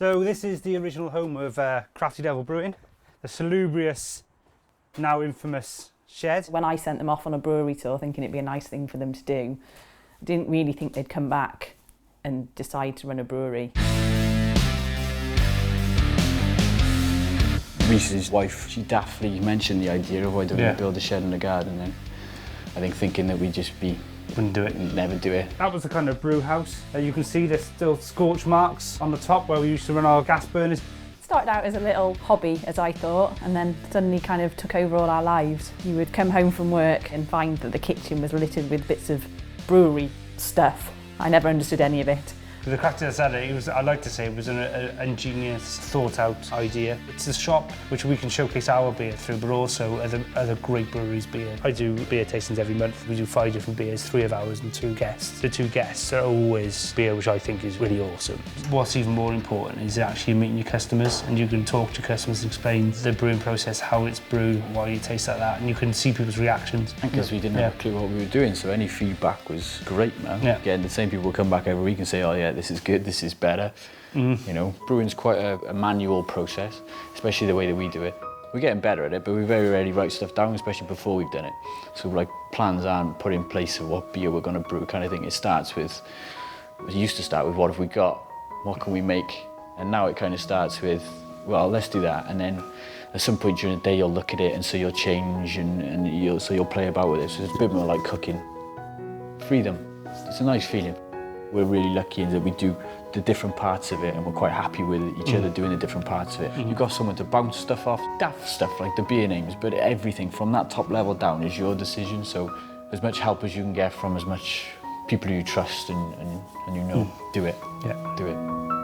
So this is the original home of Crafty Devil Brewing, the salubrious, now infamous shed. When I sent them off on a brewery tour thinking it'd be a nice thing for them to do, I didn't really think they'd come back and decide to run a brewery. Rhys's wife, she daftly mentioned the idea of why don't we build a shed in the garden, and I think thinking that we'd just wouldn't do it. Never do it. That was the kind of brew house. You can see there's still scorch marks on the top where we used to run our gas burners. Started out as a little hobby, as I thought, and then suddenly kind of took over all our lives. You would come home from work and find that the kitchen was littered with bits of brewery stuff. I never understood any of it. The Crafty Devil Brewing, I like to say, it was an ingenious, thought-out idea. It's a shop which we can showcase our beer through, but also other great breweries' beer. I do beer tastings every month. We do 5 different beers, 3 of ours and 2 guests. The 2 guests are always beer, which I think is really awesome. What's even more important is actually meeting your customers, and you can talk to customers and explain the brewing process, how it's brewed, why it tastes like that, and you can see people's reactions. Because we didn't have a clue what we were doing, so any feedback was great, man. Yeah. Again, the same people will come back every week and say, oh yeah, this is good, this is better. You know, brewing's quite a manual process, especially the way that we do it. We're getting better at it, but we very rarely write stuff down, especially before we've done it. So like plans aren't put in place of what beer we're going to brew kind of thing. It used to start with what have we got, what can we make, and now it kind of starts with, well, let's do that, and then at some point during the day you'll look at it and so you'll change and you'll play about with it. So it's a bit more like cooking. Freedom. It's a nice feeling. We're really lucky in that we do the different parts of it and we're quite happy with each other doing the different parts of it. You've got someone to bounce stuff off, daft stuff like the beer names, but everything from that top level down is your decision, so as much help as you can get from as much people you trust and you know, do it. Yeah. Do it.